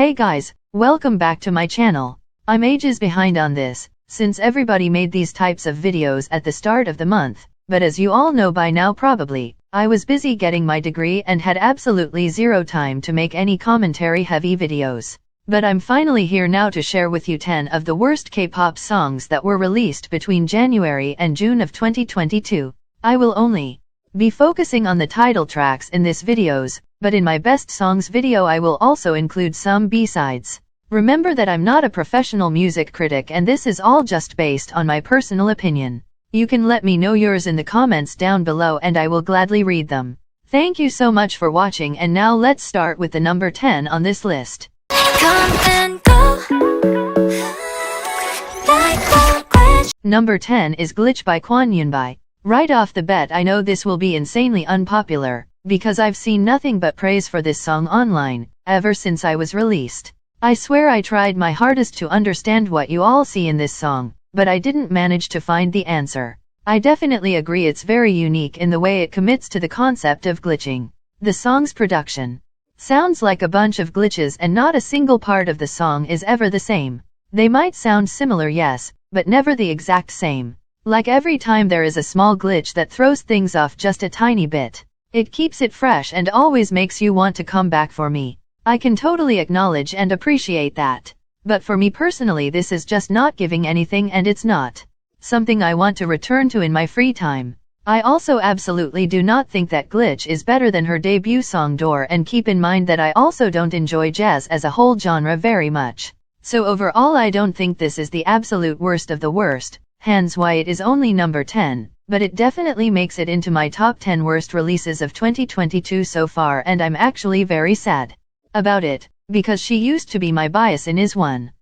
Hey guys, welcome back to my channel. I'm ages behind on this, since everybody made these types of videos at the start of the month, but as you all know by now probably, I was busy getting my degree and had absolutely zero time to make any commentary-heavy videos. But I'm finally here now to share with you 10 of the worst K-pop songs that were released between January and June of 2022. I will only be focusing on the title tracks in this videos, but in my best songs video I will also include some B-sides. Remember that I'm not a professional music critic and this is all just based on my personal opinion. You can let me know yours in the comments down below and I will gladly read them. Thank you so much for watching, and now let's start with the number 10 on this list. Number 10 is Glitch by Kwon Eunbi. Right off the bat I know this will be insanely unpopular, because I've seen nothing but praise for this song online, ever since I was released. I swear I tried my hardest to understand what you all see in this song, but I didn't manage to find the answer. I definitely agree it's very unique in the way it commits to the concept of glitching. The song's production sounds like a bunch of glitches and not a single part of the song is ever the same. They might sound similar, yes, but never the exact same. Like every time there is a small glitch that throws things off just a tiny bit. It keeps it fresh and always makes you want to come back for me. I can totally acknowledge and appreciate that. But for me personally this is just not giving anything, and it's not something I want to return to in my free time. I also absolutely do not think that Glitch is better than her debut song Door, and keep in mind that I also don't enjoy jazz as a whole genre very much. So overall I don't think this is the absolute worst of the worst, hence why it is only number 10, but it definitely makes it into my top 10 worst releases of 2022 so far, and I'm actually very sad about it, because she used to be my bias in IZ*ONE.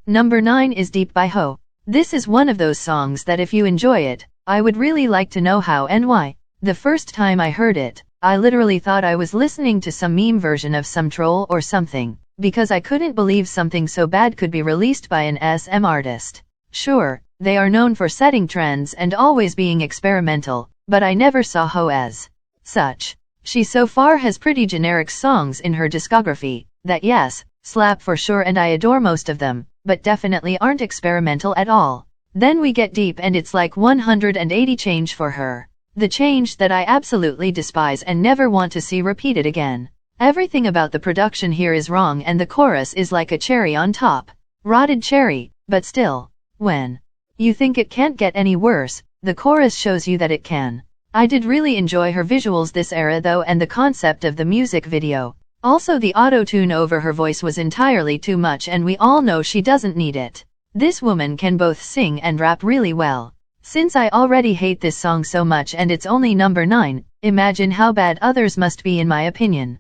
Number 9 is Deep by Ho. This is one of those songs that if you enjoy it, I would really like to know how and why. The first time I heard it, I literally thought I was listening to some meme version of some troll or something, because I couldn't believe something so bad could be released by an SM artist. Sure, they are known for setting trends and always being experimental, but I never saw Ho as such. She so far has pretty generic songs in her discography, that yes, slap for sure and I adore most of them, but definitely aren't experimental at all. Then we get Deep and it's like 180 change for her. The change that I absolutely despise and never want to see repeated again. Everything about the production here is wrong and the chorus is like a cherry on top. Rotted cherry, but still. When you think it can't get any worse, the chorus shows you that it can. I did really enjoy her visuals this era though, and the concept of the music video. Also the auto-tune over her voice was entirely too much and we all know she doesn't need it. This woman can both sing and rap really well. Since I already hate this song so much and it's only number 9, imagine how bad others must be in my opinion.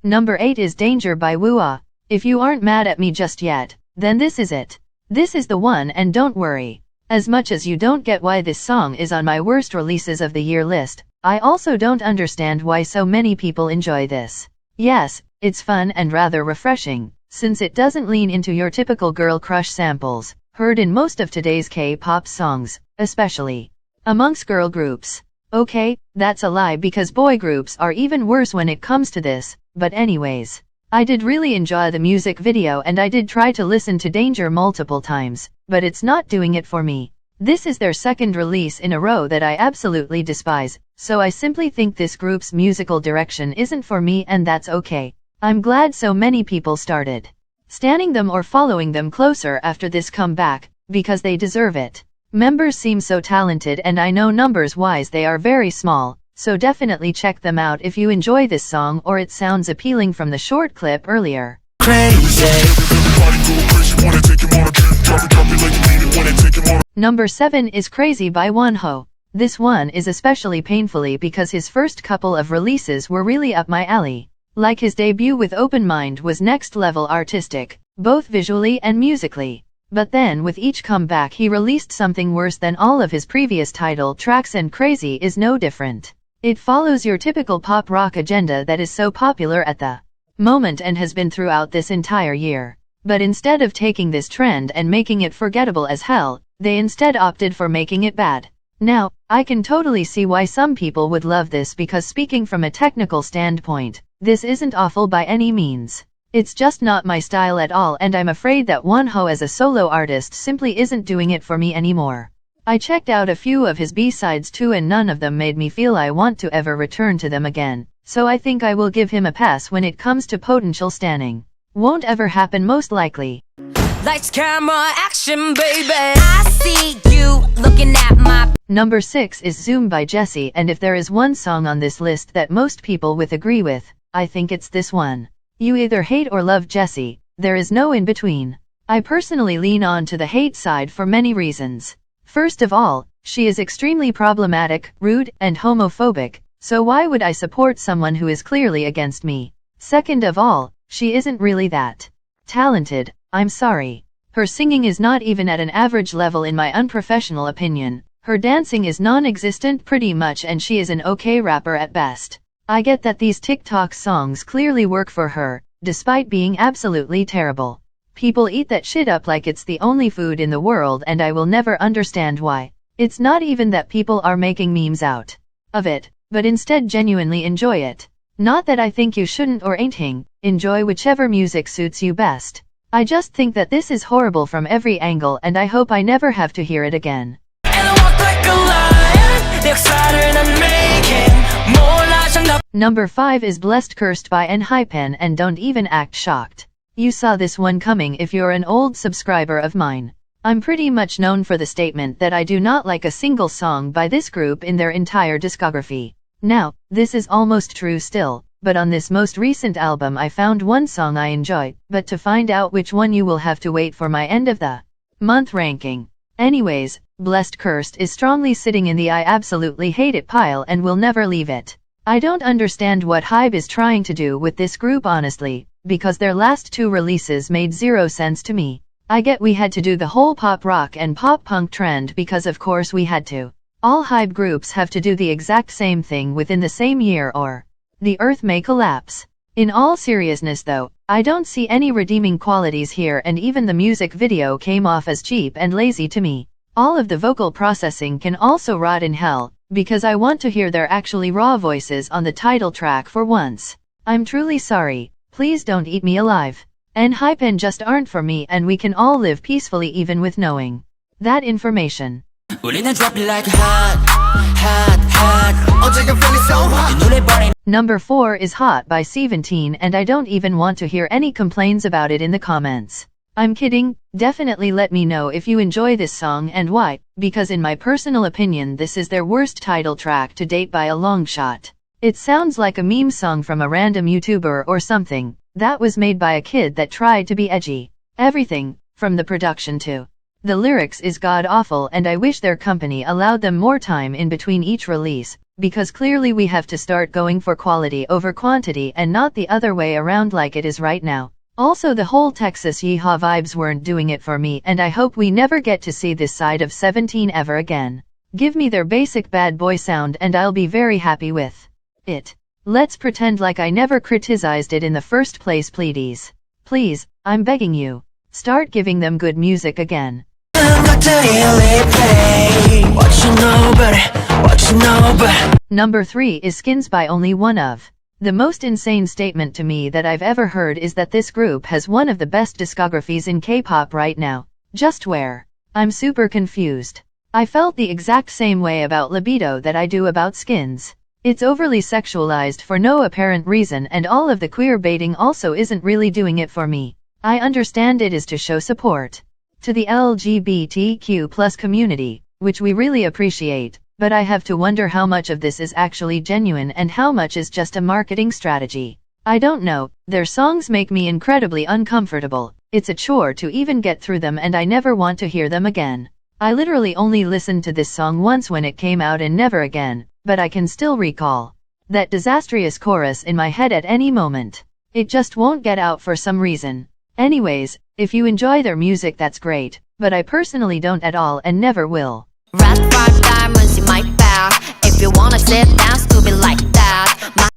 Number 8 is Danger by OoOo. If you aren't mad at me just yet, then this is it. This is the one, and don't worry. As much as you don't get why this song is on my worst releases of the year list, I also don't understand why so many people enjoy this. Yes, it's fun and rather refreshing, since it doesn't lean into your typical girl crush samples, heard in most of today's K-pop songs, especially amongst girl groups. Okay, that's a lie because boy groups are even worse when it comes to this, but anyways. I did really enjoy the music video and I did try to listen to Danger multiple times, but it's not doing it for me. This is their second release in a row that I absolutely despise, so I simply think this group's musical direction isn't for me, and that's okay. I'm glad so many people started standing them or following them closer after this comeback, because they deserve it. Members seem so talented and I know numbers-wise they are very small. So definitely check them out if you enjoy this song or it sounds appealing from the short clip earlier. Number 7 is Crazy by Wonho. This one is especially painfully because his first couple of releases were really up my alley. Like his debut with Open Mind was next level artistic, both visually and musically. But then with each comeback he released something worse than all of his previous title tracks, and Crazy is no different. It follows your typical pop rock agenda that is so popular at the moment and has been throughout this entire year. But instead of taking this trend and making it forgettable as hell, They instead opted for making it bad. Now, I can totally see why some people would love this because speaking from a technical standpoint, this isn't awful by any means. It's just not my style at all and I'm afraid that Wonho as a solo artist simply isn't doing it for me anymore. I checked out a few of his B-sides too and none of them made me feel I want to ever return to them again, so I think I will give him a pass when it comes to potential stanning. Won't ever happen most likely. Lights, camera, action, baby. I see you looking at my... Number 6 is Zoom by Jessie, and if there is one song on this list that most people would agree with, I think it's this one. You either hate or love Jessie, there is no in between. I personally lean on to the hate side for many reasons. First of all, she is extremely problematic, rude, and homophobic, so why would I support someone who is clearly against me? Second of all, she isn't really that talented, I'm sorry. Her singing is not even at an average level in my unprofessional opinion. Her dancing is non-existent pretty much and she is an okay rapper at best. I get that these TikTok songs clearly work for her, despite being absolutely terrible. People eat that shit up like it's the only food in the world and I will never understand why. It's not even that people are making memes out of it, but instead genuinely enjoy it. Not that I think you shouldn't or ain't enjoy whichever music suits you best. I just think that this is horrible from every angle and I hope I never have to hear it again. Number 5 is Blessed Cursed by Hypen and don't even act shocked. You saw this one coming if you're an old subscriber of mine. I'm pretty much known for the statement that I do not like a single song by this group in their entire discography. Now, this is almost true still, but on this most recent album I found one song I enjoyed, but to find out which one you will have to wait for my end of the month ranking. Anyways, Blessed Cursed is strongly sitting in the I absolutely hate it pile and will never leave it. I don't understand what HYBE is trying to do with this group honestly, because their last 2 releases made 0 sense to me. I get we had to do the whole pop rock and pop punk trend because of course we had to. All HYBE groups have to do the exact same thing within the same year or the earth may collapse. In all seriousness though, I don't see any redeeming qualities here and even the music video came off as cheap and lazy to me. All of the vocal processing can also rot in hell, because I want to hear their actually raw voices on the title track for once. I'm truly sorry. Please don't eat me alive. Hypen just aren't for me and we can all live peacefully even with knowing that information. Number 4 is Hot by Seventeen and I don't even want to hear any complaints about it in the comments. I'm kidding, definitely let me know if you enjoy this song and why, because in my personal opinion this is their worst title track to date by a long shot. It sounds like a meme song from a random YouTuber or something that was made by a kid that tried to be edgy. Everything, from the production to the lyrics is god-awful and I wish their company allowed them more time in between each release, because clearly we have to start going for quality over quantity and not the other way around like it is right now. Also the whole Texas Yeehaw vibes weren't doing it for me and I hope we never get to see this side of 17 ever again. Give me their basic bad boy sound and I'll be very happy with it. Let's pretend like I never criticized it in the first place please. Please, I'm begging you. Start giving them good music again. Number 3 is Skins by Only One Of. The most insane statement to me that I've ever heard is that this group has one of the best discographies in K-pop right now. Just where? I'm super confused. I felt the exact same way about Libido that I do about Skins. It's overly sexualized for no apparent reason and all of the queer baiting also isn't really doing it for me. I understand it is to show support to the LGBTQ+ community, which we really appreciate, but I have to wonder how much of this is actually genuine and how much is just a marketing strategy. I don't know, their songs make me incredibly uncomfortable. It's a chore to even get through them and I never want to hear them again. I literally only listened to this song once when it came out and never again, but I can still recall that disastrous chorus in my head at any moment. It just won't get out for some reason. Anyways, if you enjoy their music that's great, but I personally don't at all and never will.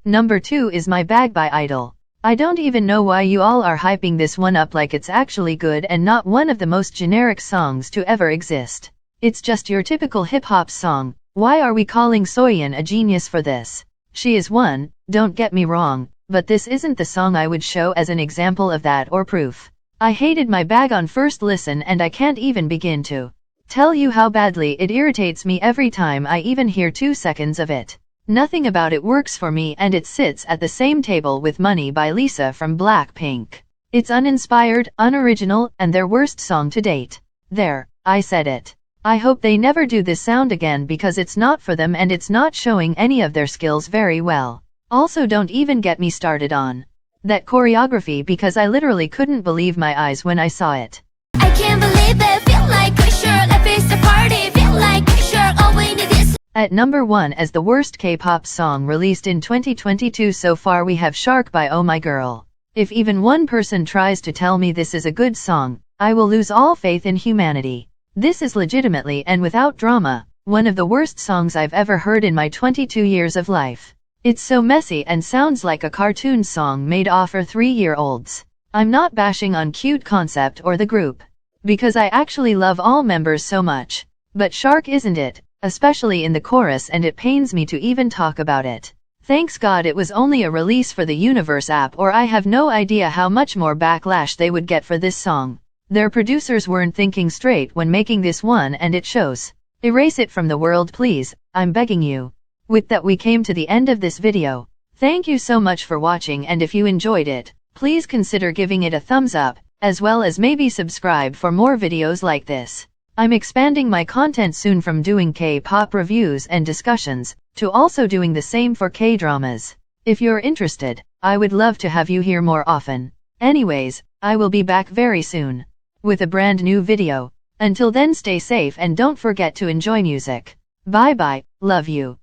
Number 2 is My Bag by I.dle. I don't even know why you all are hyping this one up like it's actually good and not one of the most generic songs to ever exist. It's just your typical hip-hop song. Why are we calling Soyeon a genius for this? She is one, don't get me wrong, but this isn't the song I would show as an example of that or proof. I hated my bag on first listen and I can't even begin to tell you how badly it irritates me every time I even hear 2 seconds of it. Nothing about it works for me and it sits at the same table with Money by Lisa from Blackpink. It's uninspired, unoriginal, and their worst song to date. There, I said it. I hope they never do this sound again because it's not for them and it's not showing any of their skills very well. Also don't even get me started on that choreography because I literally couldn't believe my eyes when I saw it. I can't believe it, feel like we should. I face the party, feel like we should. All we need is at number 1 as the worst K-pop song released in 2022 so far we have Shark by Oh My Girl. If even one person tries to tell me this is a good song, I will lose all faith in humanity. This is legitimately and without drama, one of the worst songs I've ever heard in my 22 years of life. It's so messy and sounds like a cartoon song made for 3-year-olds. I'm not bashing on cute concept or the group, because I actually love all members so much. But Shark isn't it, especially in the chorus, and it pains me to even talk about it. Thanks God it was only a release for the Universe app or I have no idea how much more backlash they would get for this song. Their producers weren't thinking straight when making this one and it shows. Erase it from the world please, I'm begging you. With that we came to the end of this video. Thank you so much for watching and if you enjoyed it, please consider giving it a thumbs up, as well as maybe subscribe for more videos like this. I'm expanding my content soon from doing K-pop reviews and discussions, to also doing the same for K-dramas. If you're interested, I would love to have you here more often. Anyways, I will be back very soon with a brand new video. Until then stay safe and don't forget to enjoy music. Bye bye, love you.